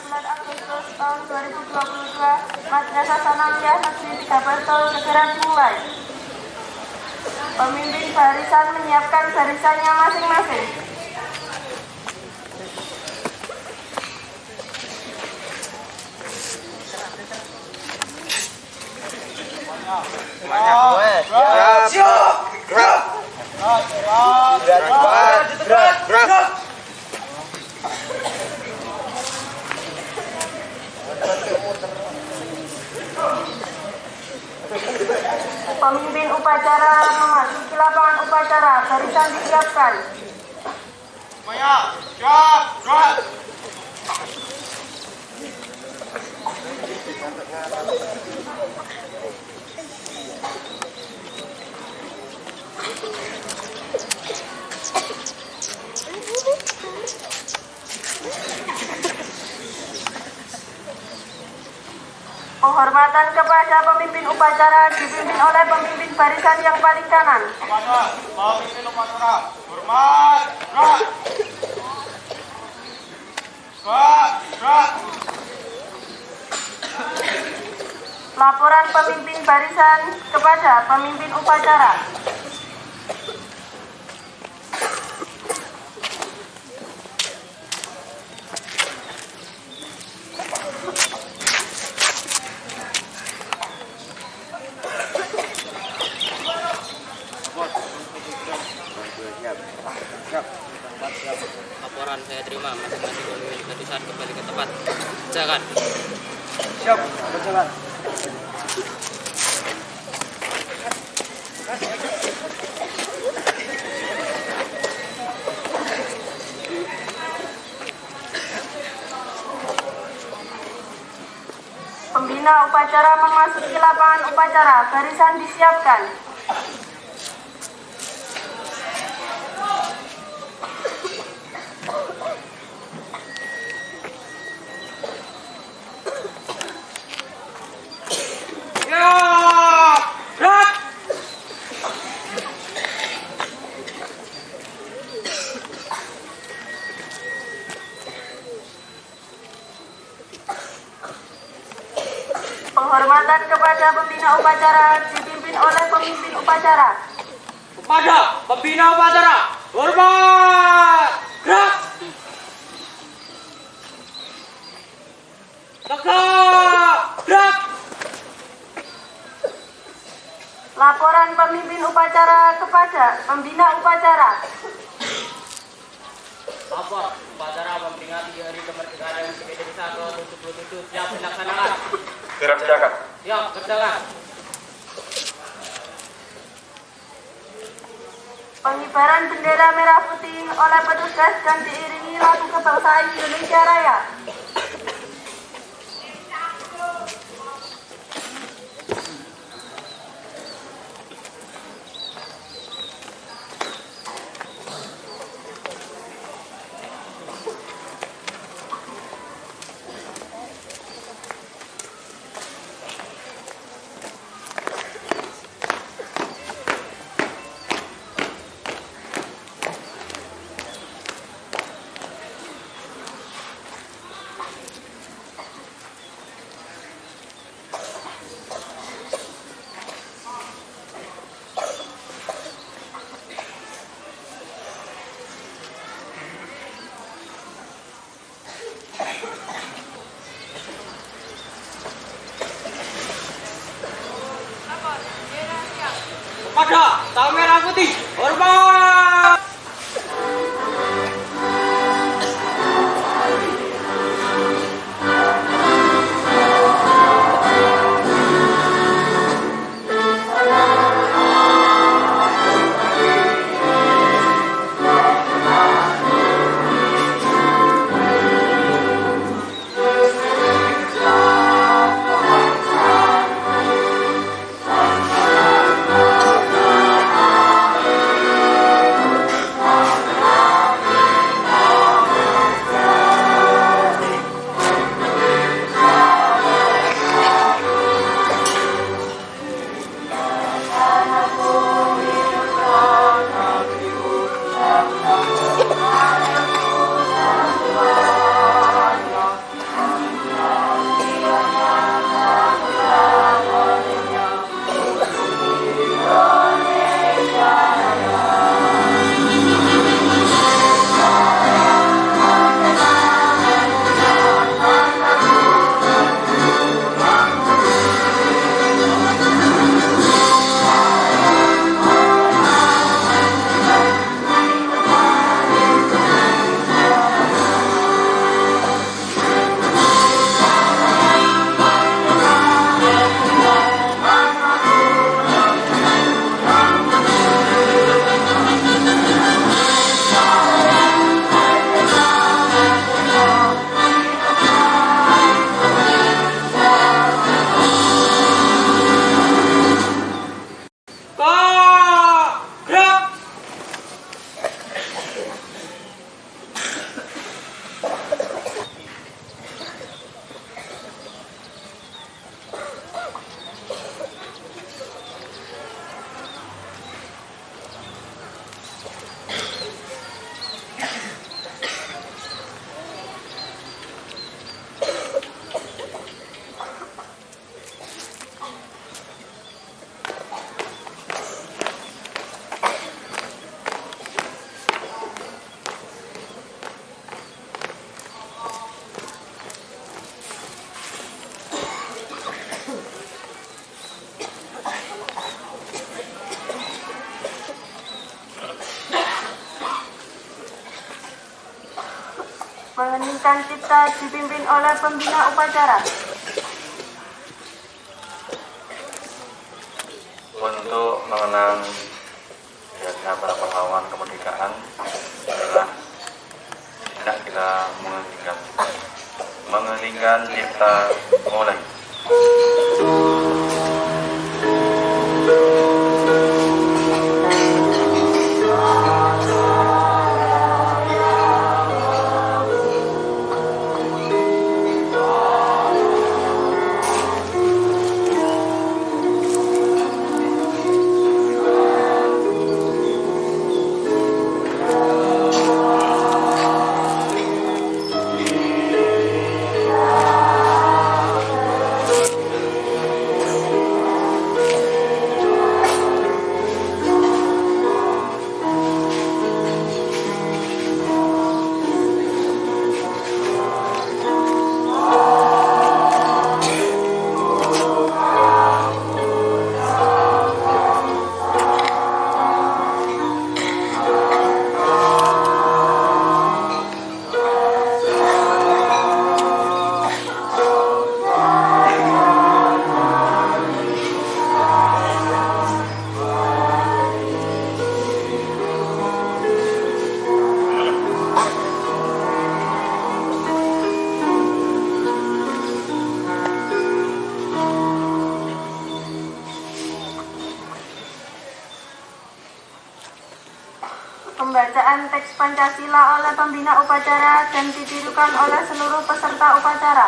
bulan Agustus tahun 2022, Madrasah Sanawiyah Negeri 13 Tol segera dimulai. Pemimpin barisan menyiapkan barisannya masing-masing. Pemimpin upacara memasuki lapangan upacara, barisan disiapkan. Semuanya, siap, gerak. Penghormatan kepada pemimpin upacara dipimpin oleh pemimpin barisan yang paling kanan. Kepada pemimpin upacara, hormat, gerak. Gerak. Laporan pemimpin barisan kepada pemimpin upacara. Laporan saya terima, masing-masing pemimpin barisan kembali ke tempat. Jangan. Siap, berjalan. Pembina upacara memasuki lapangan upacara, barisan disiapkan. Penghormatan kepada pembina upacara dipimpin oleh pemimpin upacara. Kepada pembina upacara, hormat, gerak. Tegak, gerak. Laporan pemimpin upacara kepada pembina upacara. Lapor upacara memperingati hari kemerdekaan Republik Indonesia ke-77 siap dilaksanakan. Gerak silakan. Siap berjalan. Pengibaran bendera merah putih oleh petugas dan diiringi lagu kebangsaan Indonesia Raya. Kepada Sang Merah Putih, hormat. Meneruskan cipta dipimpin oleh pembina upacara. Untuk mengenang jasa para pahlawan kemerdekaan adalah tidak kita mengeningkan cipta mulai. Pembacaan teks Pancasila oleh pembina upacara dan ditirukan oleh seluruh peserta upacara.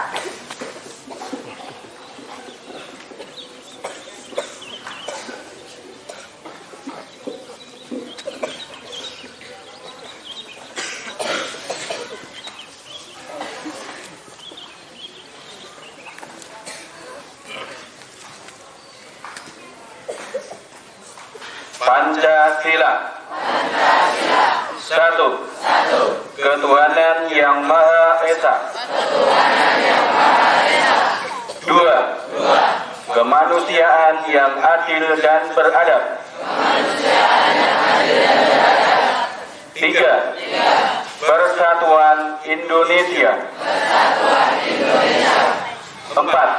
Pancasila. Satu. Ketuhanan yang Maha Esa. Dua. Kemanusiaan yang adil dan beradab. Tiga. Persatuan Indonesia. Empat.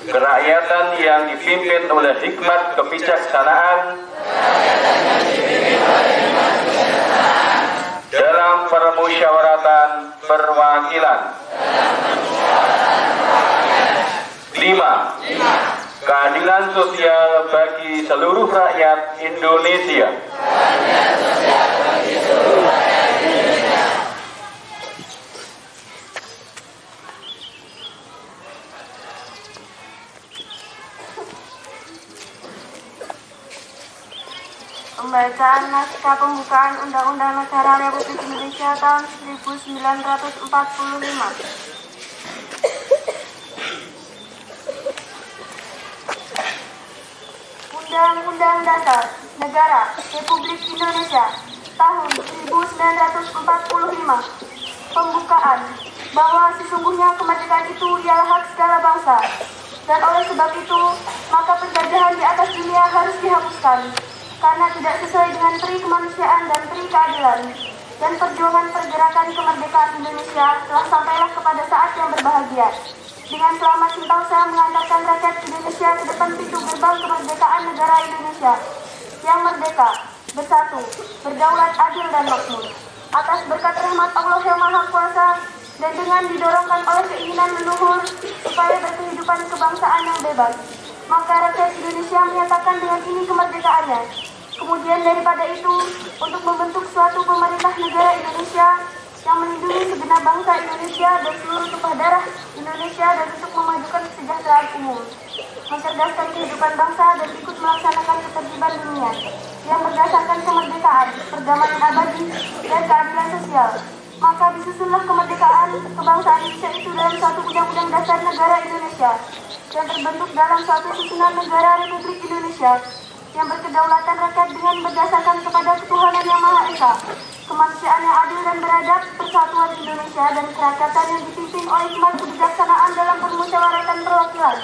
Kerakyatan yang dipimpin oleh hikmat kebijaksanaan dalam permusyawaratan perwakilan. 5. Keadilan sosial bagi seluruh rakyat Indonesia. Pembacaan naskah pembukaan Undang-Undang Negara Republik Indonesia tahun 1945. Undang-Undang Dasar Negara Republik Indonesia tahun 1945. Pembukaan bahwa sesungguhnya kemerdekaan itu ialah hak segala bangsa, dan oleh sebab itu maka penjajahan di atas dunia harus dihapuskan karena tidak sesuai dengan peri kemanusiaan dan peri keadilan, dan perjuangan pergerakan kemerdekaan Indonesia telah sampailah kepada saat yang berbahagia. Dengan selamat sentosa mengantarkan rakyat Indonesia ke depan pintu gerbang kemerdekaan negara Indonesia yang merdeka, bersatu, berdaulat, adil dan makmur. Atas berkat rahmat Allah yang Maha Kuasa dan dengan didorongkan oleh keinginan leluhur supaya berkehidupan kebangsaan yang bebas, maka rakyat Indonesia menyatakan dengan ini kemerdekaannya. Kemudian daripada itu, untuk membentuk suatu pemerintah negara Indonesia yang melindungi segenap bangsa Indonesia dan seluruh tumpah darah Indonesia, dan untuk memajukan kesejahteraan umum, mencerdaskan kehidupan bangsa dan ikut melaksanakan ketertiban dunia yang berdasarkan kemerdekaan, perdamaian abadi, dan keadilan sosial. Maka disusunlah kemerdekaan kebangsaan Indonesia itu dalam suatu undang-undang dasar negara Indonesia yang terbentuk dalam suatu susunan negara Republik Indonesia yang berkedaulatan rakyat dengan berdasarkan kepada ketuhanan yang Maha Esa, kemanusiaan yang adil dan beradab, persatuan Indonesia, dan kerakyatan yang dipimpin oleh hikmat kebijaksanaan dalam permusyawaratan perwakilan,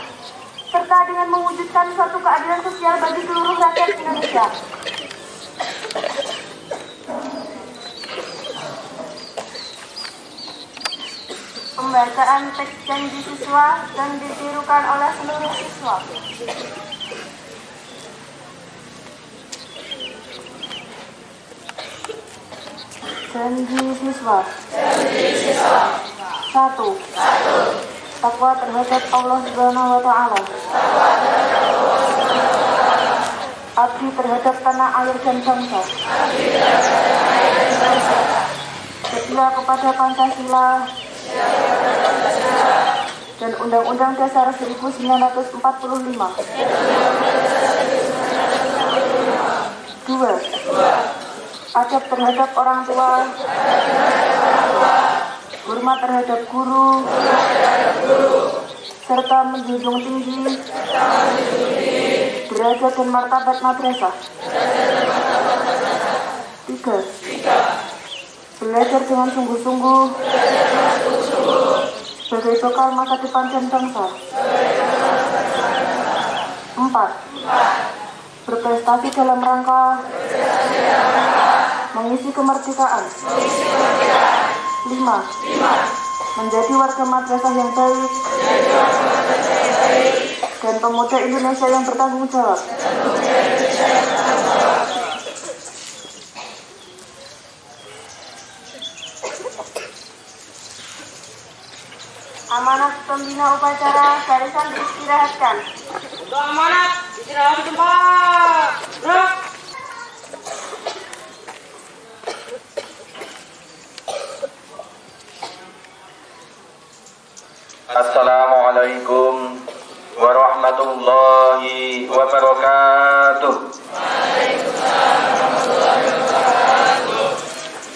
serta dengan mewujudkan suatu keadilan sosial bagi seluruh rakyat Indonesia. Pembacaan teks janji siswa dan ditirukan oleh seluruh siswa. Janji siswa. 1. Takwa terhadap Allah Subhanahu wa Ta'ala. Abdi terhadap tanah air dan bangsa. Setia kepada Pancasila dan Undang-Undang Dasar 1945. 2. Adab terhadap orang tua, hormat terhadap guru, serta menjunjung tinggi derajat dan martabat madrasah. 3. Belajar dengan sungguh-sungguh sebagai bekal masa depan dan bangsa. 4. Berprestasi dalam rangka mengisi kemerdekaan. 5. Menjadi warga madrasah yang baik dan pemuda Indonesia yang bertanggung jawab. Amanat pembina upacara barisan diistirahatkan. Untuk amanat, istirahat di tempat. Gerak. Assalamualaikum warahmatullahi wabarakatuh.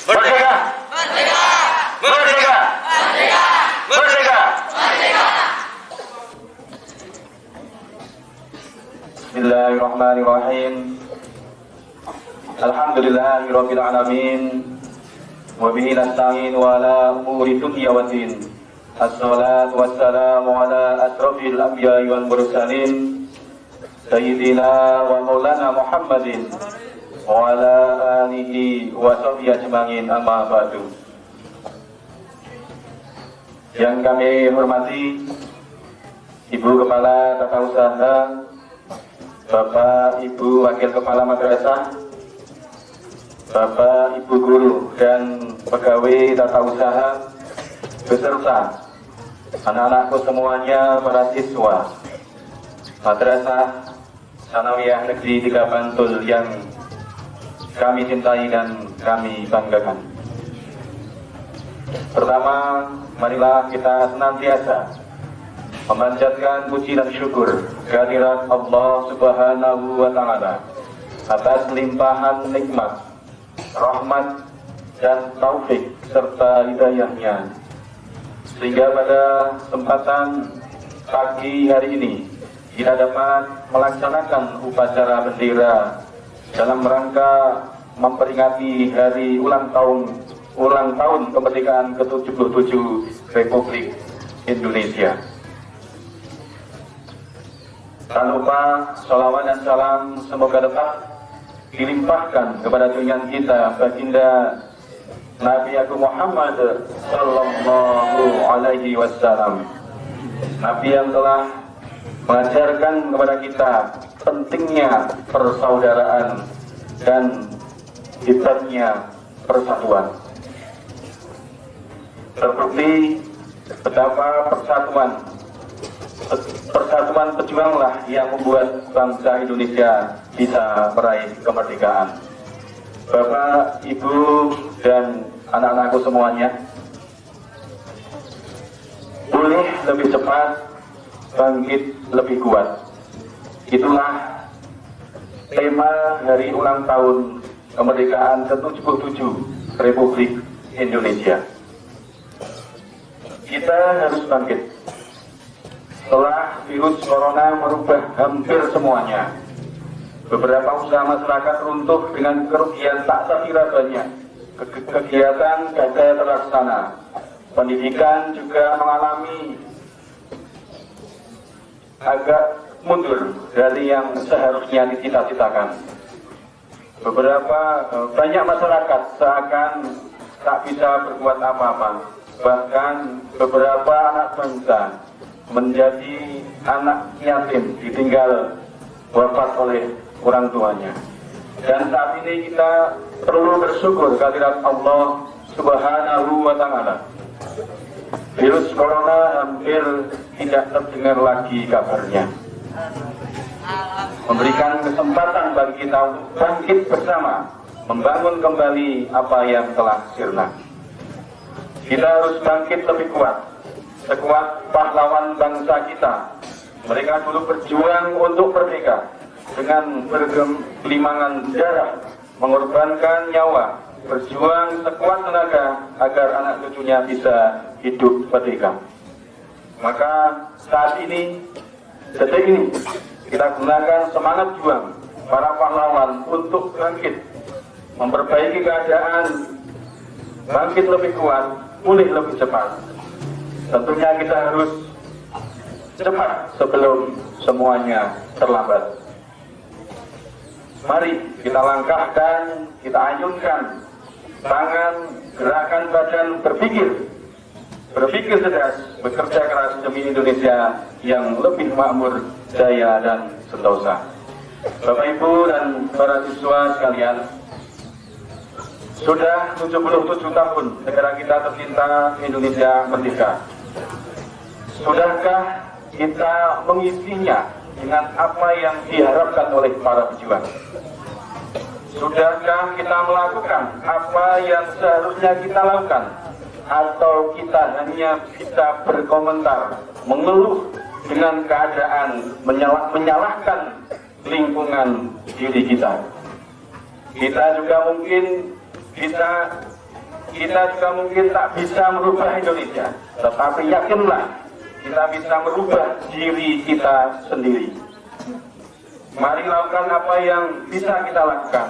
Merdeka! Merdeka! Merdeka! Merdeka! Merdeka! Bismillahirrahmanirrahim. Alhamdulillahirabbil alamin. Wa bihi nasta'in wa ala umuri dunya waddin. Assalatu wassalamu ala asrafil anbiya'i wal mursalin Sayyidina wa maulana Muhammadin wa ala alihi wa sahbihi ajma'in, amma ba'du. Yang kami hormati Ibu Kepala Tata Usaha, Bapak Ibu Wakil Kepala Madrasah, Bapak Ibu Guru dan pegawai tata usaha beserta anak-anakku semuanya, para siswa Madrasah Sanawiyah Negeri 3 Bantul yang kami cintai dan kami banggakan. Pertama, marilah kita senantiasa memanjatkan puji dan syukur kehadirat Allah Subhanahu wa Ta'ala atas limpahan nikmat, rahmat dan taufik serta hidayahnya, sehingga pada kesempatan pagi hari ini kita dapat melaksanakan upacara bendera dalam rangka memperingati hari ulang tahun kemerdekaan ke-77 Republik Indonesia. Tak lupa salawat dan salam semoga tetap dilimpahkan kepada junjungan kita baginda Nabi Agung Muhammad sallallahu alaihi wasallam, Nabi yang telah mengajarkan kepada kita pentingnya persaudaraan dan hebatnya persatuan. Terbukti betapa persatuan pejuanglah yang membuat bangsa Indonesia bisa meraih kemerdekaan. Bapak, Ibu, dan anak-anakku semuanya, pulih lebih cepat, bangkit lebih kuat. Itulah tema hari ulang tahun kemerdekaan ke-77 Republik Indonesia. Kita harus bangkit. Setelah virus corona merubah hampir semuanya, beberapa usaha masyarakat runtuh dengan kerugian tak terkira banyak. Kegiatan gagal terlaksana. Pendidikan juga mengalami agak mundur dari yang seharusnya dicita-citakan. Banyak masyarakat seakan tak bisa berbuat apa-apa. bahkan beberapa anak bangsa menjadi anak yatim ditinggal wafat oleh orang tuanya. Dan saat ini kita perlu bersyukur kehadirat Allah Subhanahu wa Ta'ala. Virus corona hampir tidak terdengar lagi kabarnya, memberikan kesempatan bagi kita untuk bangkit bersama, membangun kembali apa yang telah sirna. Kita harus bangkit lebih kuat, sekuat pahlawan bangsa kita. Mereka dulu berjuang untuk merdeka dengan bergelimangan darah, mengorbankan nyawa, berjuang sekuat tenaga agar anak cucunya bisa hidup merdeka. Maka saat ini, detik ini, kita gunakan semangat juang para pahlawan untuk bangkit, memperbaiki keadaan, bangkit lebih kuat, pulih lebih cepat. Tentunya kita harus cepat sebelum semuanya terlambat. Mari kita langkahkan, kita ayunkan tangan, gerakan badan, berpikir cerdas, bekerja keras demi Indonesia yang lebih makmur, jaya dan sentosa. Bapak Ibu dan para siswa sekalian, sudah 77 tahun negara kita tercinta Indonesia merdeka. Sudahkah kita mengisinya dengan apa yang diharapkan oleh para pejuang? Sudahkah kita melakukan apa yang seharusnya kita lakukan? Atau kita hanya bisa berkomentar, mengeluh dengan keadaan, menyalahkan lingkungan diri kita? Kita juga mungkin tak bisa merubah Indonesia, tetapi yakinlah kita bisa merubah diri kita sendiri. Mari lakukan apa yang bisa kita lakukan.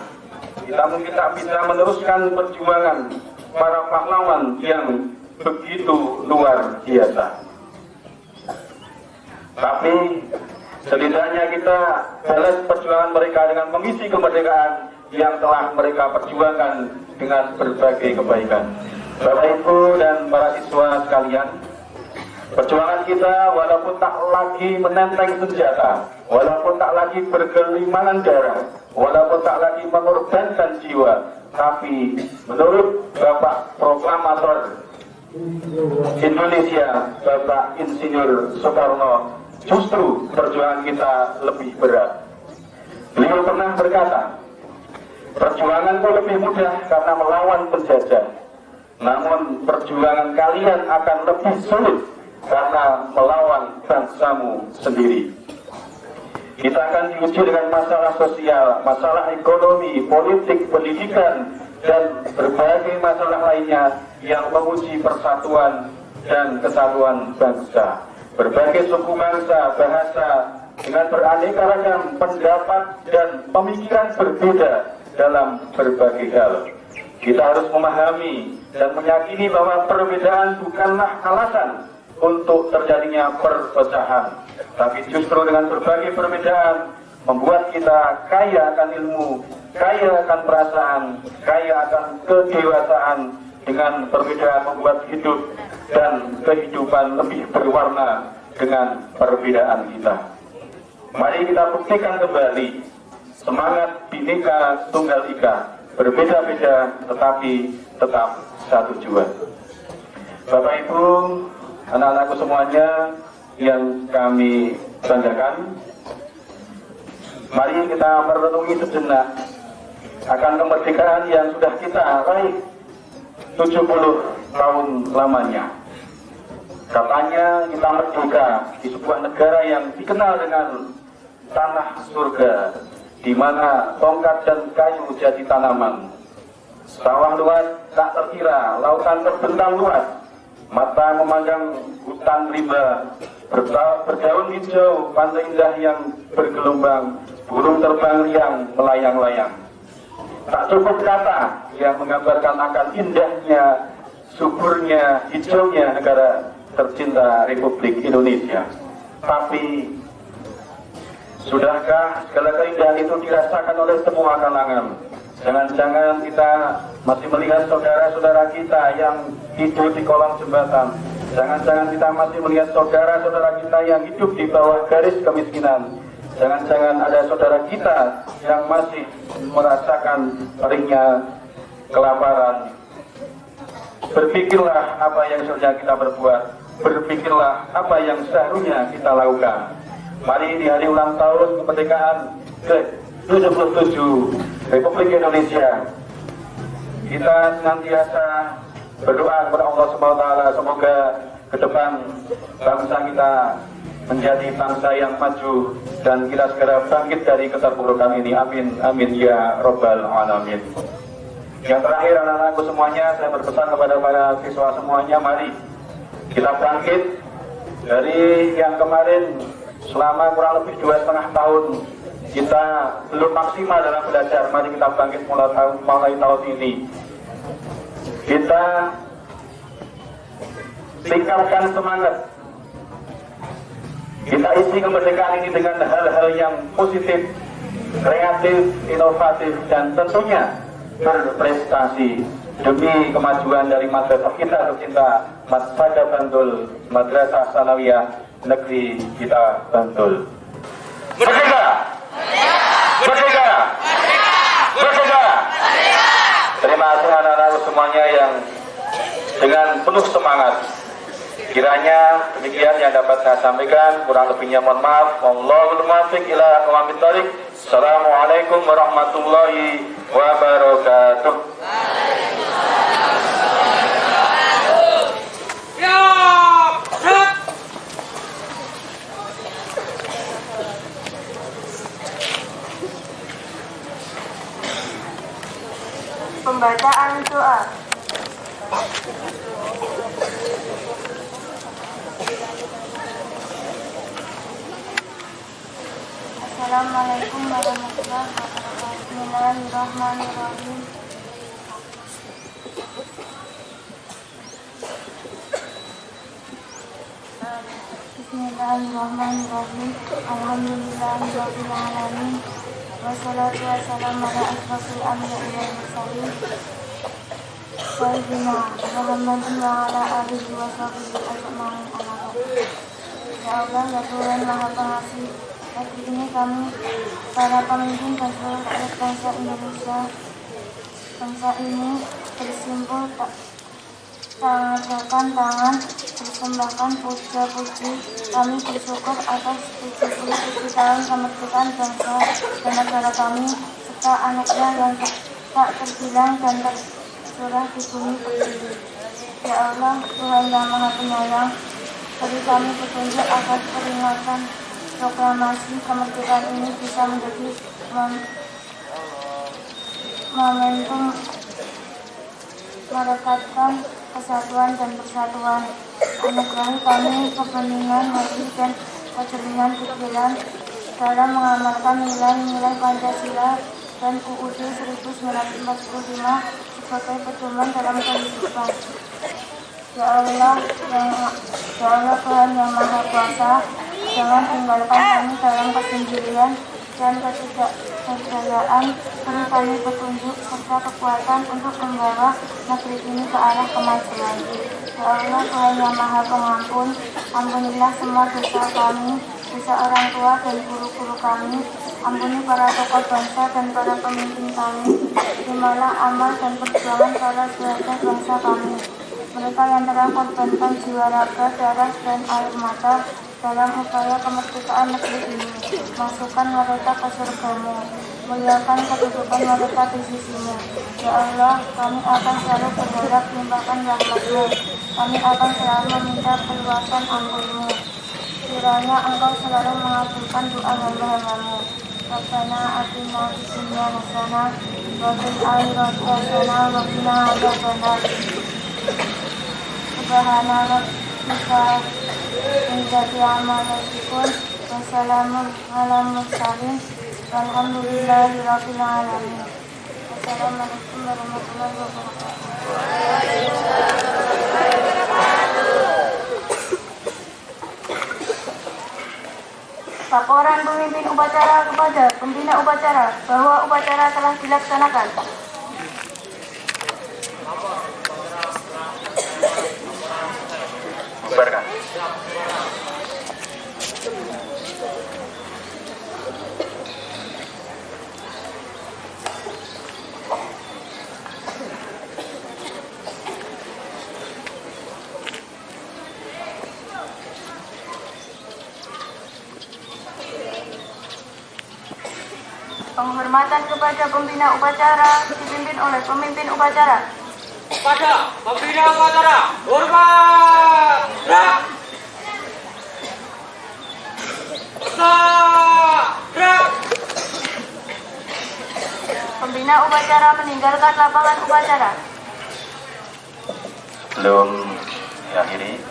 Kita mungkin tak bisa meneruskan perjuangan para pahlawan yang begitu luar biasa, tapi setidaknya kita balas perjuangan mereka dengan mengisi kemerdekaan yang telah mereka perjuangkan dengan berbagai kebaikan. Bapak Ibu dan para siswa sekalian, perjuangan kita walaupun tak lagi menenteng senjata, walaupun tak lagi bergelimangan darah, walaupun tak lagi mengorbankan jiwa, tapi menurut Bapak Proklamator Indonesia, Bapak Insinyur Soekarno, justru perjuangan kita lebih berat. Beliau pernah berkata, perjuangan itu lebih mudah karena melawan penjajah, namun perjuangan kalian akan lebih sulit karena melawan bangsamu sendiri. Kita akan diuji dengan masalah sosial, masalah ekonomi, politik, pendidikan, dan berbagai masalah lainnya yang menguji persatuan dan kesatuan bangsa. Berbagai suku bangsa, bahasa, dengan beraneka ragam pendapat dan pemikiran berbeda dalam berbagai hal. Kita harus memahami dan meyakini bahwa perbedaan bukanlah alasan untuk terjadinya perpecahan, tapi justru dengan berbagai perbedaan membuat kita kaya akan ilmu, kaya akan perasaan, kaya akan kedewasaan. Dengan perbedaan membuat hidup dan kehidupan lebih berwarna dengan perbedaan kita. Mari kita buktikan kembali semangat Bhinneka Tunggal Ika, berbeda-beda tetapi tetap satu jua. Bapak Ibu, anak-anakku semuanya yang kami banggakan, mari kita merenungi sejenak akan kemerdekaan yang sudah kita raih 70 tahun lamanya. Katanya kita merdeka di sebuah negara yang dikenal dengan tanah surga, di mana tongkat dan kayu jadi tanaman, sawah luas tak terkira, lautan terbentang luas, mata memandang hutan rimba, berdaun hijau, pantai indah yang bergelombang, burung terbang riang melayang-layang. Tak cukup kata yang menggambarkan akan indahnya, suburnya, hijaunya negara tercinta Republik Indonesia. Tapi sudahkah segala keindahan itu dirasakan oleh semua kalangan? Jangan-jangan kita masih melihat saudara-saudara kita yang hidup di kolong jembatan. Jangan-jangan kita masih melihat saudara-saudara kita yang hidup di bawah garis kemiskinan. Jangan-jangan ada saudara kita yang masih merasakan perihnya kelaparan. Berpikirlah apa yang seharusnya kita berbuat. Berpikirlah apa yang seharusnya kita lakukan. Mari di hari ulang tahun kemerdekaan ke-77 Republik Indonesia, kita senantiasa berdoa kepada Allah SWT, semoga ke depan bangsa kita menjadi bangsa yang maju dan kita segera bangkit dari keterpurukan ini. Amin, amin ya Rabbal Alamin. Yang terakhir, anak-anakku semuanya, saya berpesan kepada para siswa semuanya, mari kita bangkit dari yang kemarin selama kurang lebih 2,5 tahun kita belum maksimal dalam belajar. Mari kita bangkit mulai tahun ini. Kita tingkatkan semangat. Kita isi kemerdekaan ini dengan hal-hal yang positif, kreatif, inovatif, dan tentunya berprestasi demi kemajuan dari madrasah kita tercinta, Madrasah Bantul, Madrasah Sanawiyah Negeri kita Bantul. Merdeka! Merdeka! Merdeka! Terima kasih anak-anak semuanya yang dengan penuh semangat. Kiranya demikian yang dapat saya sampaikan, kurang lebihnya mohon maaf. Wallahul muwaffiq ila aqwamit thoriq. Assalamualaikum warahmatullahi wabarakatuh. Pembacaan doa. Assalamualaikum warahmatullahi wabarakatuh. Bismillahirrahmanirrahim. Bismillahirrahmanirrahim. Alhamdulillahirabbil alamin. Wassalatu wassalamu ala asyrofil anbiya'i wal mursalin sayyidina Muhammadin wa ala alihi wa sahbihi ajma'in. Ya Allah, ya Tuhan Maha Pengasih, hari ini kami para pemimpin dan seluruh rakyat bangsa Indonesia, bangsa ini bersimpul tangan bersembahkan puja-puji. Kami bersyukur atas 77 tahun kemerdekaan bangsa dan negara kami, serta anugerah yang tak terbilang dan tercurah di bumi pertiwi. Ya Allah, Tuhan yang Maha Penyayang, beri kami petunjuk agar peringatan proklamasi kemerdekaan ini bisa menjadi momentum merekatkan kesatuan dan persatuan. Anugerahi kami kebeningan hati dan kejelian pikiran dalam mengamalkan nilai-nilai Pancasila dan UUD 1945 sebagai pedoman dalam kehidupan. Ya Allah Tuhan yang Maha Kuasa, jangan tinggalkan kami dalam kesendirian dan ketidakberdayaan. Beri kami petunjuk serta kekuatan untuk membawa negeri ini ke arah kemajuan. Ya Allah Tuhan yang Maha Pengampun, ampunilah semua dosa kami, dosa orang tua dan guru-guru kami. Ampuni para tokoh bangsa dan para pemimpin kami. Terimalah amal dan perjuangan para syuhada bangsa kami, mereka yang telah korbankan jiwa, raga, darah, dan air mata dalam upaya kemerdekaan negeri ini. Masukkan mereka ke surgamu, muliakan kedudukan mereka di sisimu. Ya Allah, kami akan selalu berharap limpahkan rahmat-Mu. Kami akan selalu meminta perluasan ampun-Mu. Kiranya Engkau selalu mengabulkan doa hamba-hamba-Mu. Rabbana atina fid dunya hasanah wa fil akhirati hasanah wa qina adzabannar. Subhana rabbika izzati amma yasifun wa salamun alal mursalin walhamdulillahi rabbil alamin. Wassalamualaikum warahmatullahi wabarakatuh. Laporan pemimpin upacara kepada pembina upacara bahwa upacara telah dilaksanakan. dibubarkan. Penghormatan kepada pembina upacara dipimpin oleh pemimpin upacara. Kepada pembina upacara, hormat. Gerak. Gerak. Pembina upacara meninggalkan lapangan upacara. Belum diakhiri.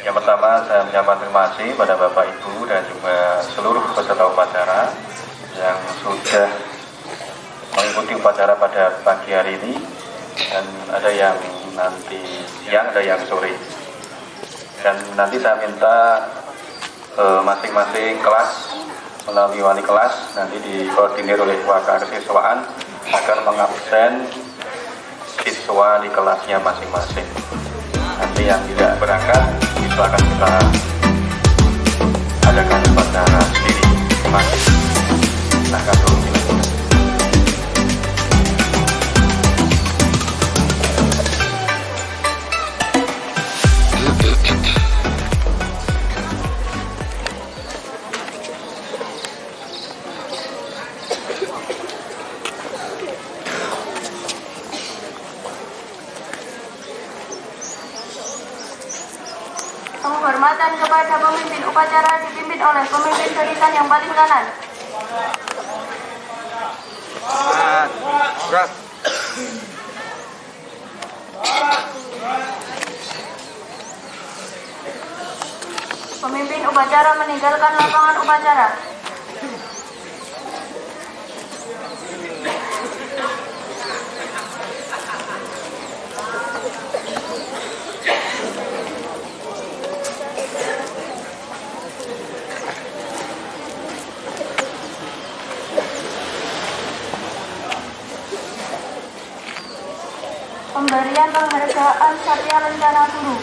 Yang pertama, saya menyampaikan terima kasih pada Bapak Ibu dan juga seluruh peserta upacara yang sudah mengikuti upacara pada pagi hari ini, dan ada yang nanti siang, ada yang sore. Dan nanti saya minta masing-masing kelas melalui wali kelas nanti dikoordinir oleh wakil kesiswaan agar mengabsen siswa di kelasnya masing-masing. Nanti yang tidak berangkat itu akan kita adakan upacara sendiri. Terima kasih. Silahkan dulu. Penghormatan kepada pemimpin upacara dipimpin oleh pemimpin barisan yang paling kanan. Gerak. Pemimpin upacara meninggalkan lapangan upacara. Pemberian penghargaan Satya Lencana Guru.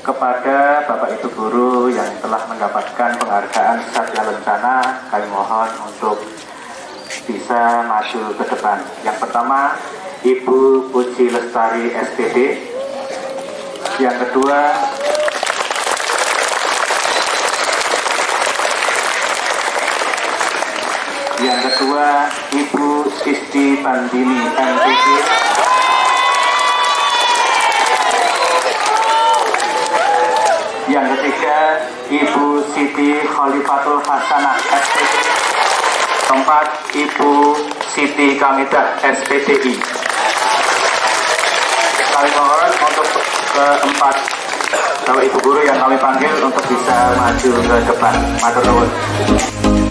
Kepada Bapak Ibu Guru yang telah mendapatkan penghargaan Satya Lencana, kami mohon untuk bisa maju ke depan. Yang pertama, Ibu Puji Lestari SPD. Yang kedua, Ibu Sisti Pandini MPG. Yang ketiga, Ibu Siti Khalifatul Hasanah SPD. Keempat, Ibu Siti Kamidah SPDI. Kami mohon untuk keempat Bapak Ibu Guru yang kami panggil untuk bisa maju ke depan. Matur nuwun.